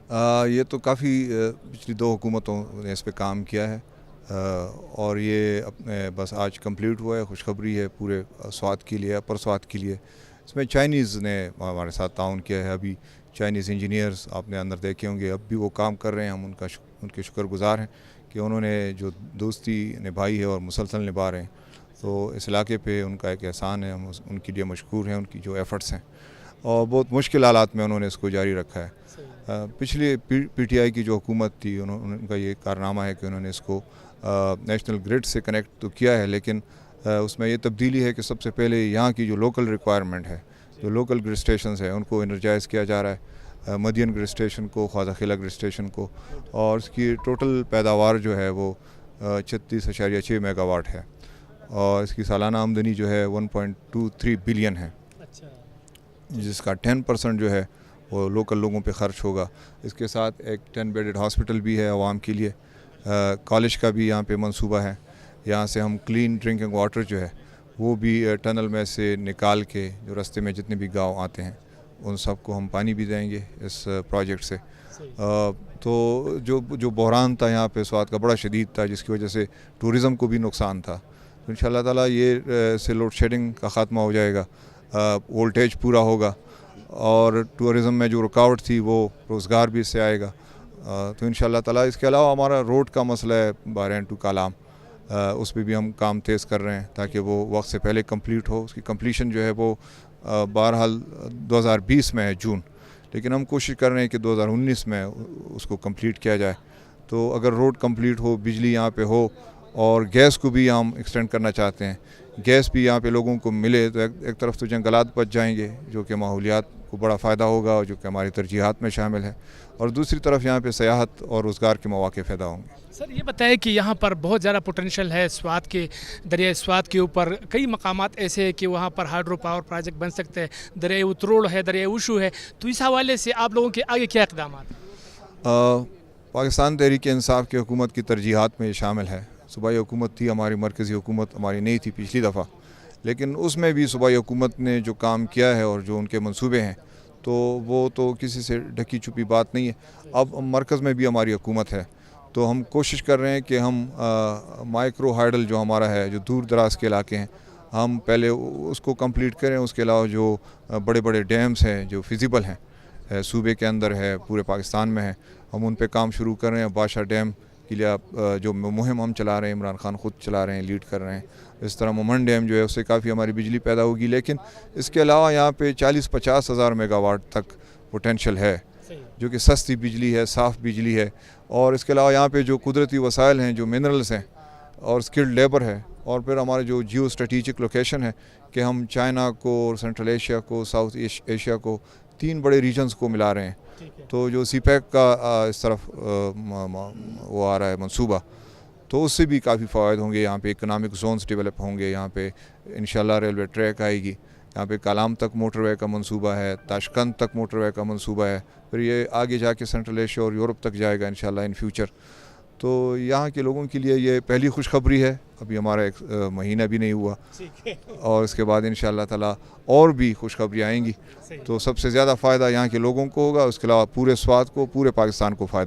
یہ تو کافی پچھلی دو حکومتوں نے اس پہ کام کیا ہے، اور یہ اپنے بس آج کمپلیٹ ہوا ہے. خوشخبری ہے پورے سوات کے لیے، اپر سوات کے لیے. اس میں چائنیز نے ہمارے ساتھ تعاون کیا ہے. ابھی چائنیز انجینئرز آپ نے اندر دیکھے ہوں گے، اب بھی وہ کام کر رہے ہیں. ہم ان کے شکر گزار ہیں کہ انہوں نے جو دوستی نبھائی ہے اور مسلسل نبھا رہے ہیں. تو اس علاقے پہ ان کا ایک احسان ہے، ہم ان کے لیے مشکور ہیں، ان کی جو ایفرٹس ہیں. اور بہت مشکل حالات میں انہوں نے اس کو جاری رکھا ہے. پچھلی پی ٹی آئی کی جو حکومت تھی، ان کا یہ کارنامہ ہے کہ انہوں نے اس کو نیشنل گرڈ سے کنیکٹ تو کیا ہے، لیکن اس میں یہ تبدیلی ہے کہ سب سے پہلے یہاں کی جو لوکل ریکوائرمنٹ ہے، جو لوکل گرڈ اسٹیشنز ہیں، ان کو انرجائز کیا جا رہا ہے. مدین گرڈ اسٹیشن کو، خواجہ خیلہ گرڈ اسٹیشن کو، اور اس کی ٹوٹل پیداوار جو ہے وہ 36.6 میگا واٹ ہے، اور اس کی سالانہ آمدنی جو ہے 1.23 بلین ہے، جس کا 10% جو ہے وہ لوکل لوگوں پہ خرچ ہوگا. اس کے ساتھ ایک 10 بیڈڈ ہاسپٹل بھی ہے عوام کے لیے. کالج کا بھی یہاں پہ منصوبہ ہے. یہاں سے ہم کلین ڈرنکنگ واٹر جو ہے وہ بھی ٹنل میں سے نکال کے، جو راستے میں جتنے بھی گاؤں آتے ہیں ان سب کو ہم پانی بھی دیں گے اس پروجیکٹ سے. تو جو بحران تھا یہاں پہ سوات کا بڑا شدید تھا، جس کی وجہ سے ٹورزم کو بھی نقصان تھا. تو انشاءاللہ تعالیٰ یہ سے لوڈ شیڈنگ کا خاتمہ ہو جائے گا، وولٹیج پورا ہوگا، اور ٹورزم میں جو رکاوٹ تھی وہ روزگار بھی اس سے آئے گا. تو انشاءاللہ تعالیٰ اس کے علاوہ ہمارا روڈ کا مسئلہ ہے بحرین ٹو کالام، اس پہ بھی ہم کام تیز کر رہے ہیں تاکہ وہ وقت سے پہلے کمپلیٹ ہو. اس کی کمپلیشن جو ہے وہ بہرحال 2020 میں ہے جون، لیکن ہم کوشش کر رہے ہیں کہ 2019 میں اس کو کمپلیٹ کیا جائے. تو اگر روڈ کمپلیٹ ہو، بجلی یہاں پہ ہو، اور گیس کو بھی ہم ایکسٹینڈ کرنا چاہتے ہیں، گیس بھی یہاں پہ لوگوں کو ملے، تو ایک طرف تو جنگلات بچ جائیں گے جو کہ ماحولیات کو بڑا فائدہ ہوگا اور جو کہ ہماری ترجیحات میں شامل ہے، اور دوسری طرف یہاں پہ سیاحت اور روزگار کے مواقع پیدا ہوں گے. سر یہ بتائیں کہ یہاں پر بہت زیادہ پوٹینشیل ہے سوات کے، دریائے سوات کے اوپر کئی مقامات ایسے ہیں کہ وہاں پر ہائیڈرو پاور پروجیکٹ بن سکتے ہیں. دریائے اتروڑ ہے، دریائے اوشو ہے. تو اس حوالے سے آپ لوگوں کے آگے کیا اقدامات ہیں؟ پاکستان تحریک انصاف کی حکومت کی ترجیحات میں یہ شامل ہے. صوبائی حکومت تھی ہماری، مرکزی حکومت ہماری نہیں تھی پچھلی دفعہ، لیکن اس میں بھی صوبائی حکومت نے جو کام کیا ہے اور جو ان کے منصوبے ہیں، تو وہ تو کسی سے ڈھکی چھپی بات نہیں ہے. اب مرکز میں بھی ہماری حکومت ہے، تو ہم کوشش کر رہے ہیں کہ ہم مائکرو ہائیڈل جو ہمارا ہے، جو دور دراز کے علاقے ہیں، ہم پہلے اس کو کمپلیٹ کریں. اس کے علاوہ جو بڑے بڑے ڈیمز ہیں جو فیزیبل ہیں، صوبے کے اندر ہے، پورے پاکستان میں ہے، ہم ان پہ کام شروع کر رہے ہیں. بادشاہ ڈیم کے لیے جو مہم ہم چلا رہے ہیں، عمران خان خود چلا رہے ہیں، لیڈ کر رہے ہیں. اس طرح مومن ڈیم جو ہے اس سے کافی ہماری بجلی پیدا ہوگی. لیکن اس کے علاوہ یہاں پہ 40-50 ہزار میگا واٹ تک پوٹینشیل ہے، جو کہ سستی بجلی ہے، صاف بجلی ہے. اور اس کے علاوہ یہاں پہ جو قدرتی وسائل ہیں، جو منرلز ہیں، اور اسکلڈ لیبر ہے، اور پھر ہمارے جو جیو اسٹریٹجک لوکیشن ہے کہ ہم چائنا کو اور سینٹرل ایشیا کو، ساؤتھ ایشیا کو، 3 بڑے ریجنز کو ملا رہے ہیں. تو جو سی پیک کا اس طرف وہ آ رہا ہے منصوبہ، تو اس سے بھی کافی فوائد ہوں گے. یہاں پہ اکنامک زونز ڈیولپ ہوں گے. یہاں پہ انشاءاللہ ریلوے ٹریک آئے گی. یہاں پہ کالام تک موٹر وے کا منصوبہ ہے، تاشقند تک موٹر وے کا منصوبہ ہے. پھر یہ آگے جا کے سینٹرل ایشیا اور یورپ تک جائے گا انشاءاللہ ان فیوچر. تو یہاں کے لوگوں کے لیے یہ پہلی خوشخبری ہے. ابھی ہمارا 1 مہینہ بھی نہیں ہوا، اور اس کے بعد انشاءاللہ تعالیٰ اور بھی خوشخبریاں آئیں گی. تو سب سے زیادہ فائدہ یہاں کے لوگوں کو ہوگا، اس کے علاوہ پورے سوات کو، پورے پاکستان کو فائدہ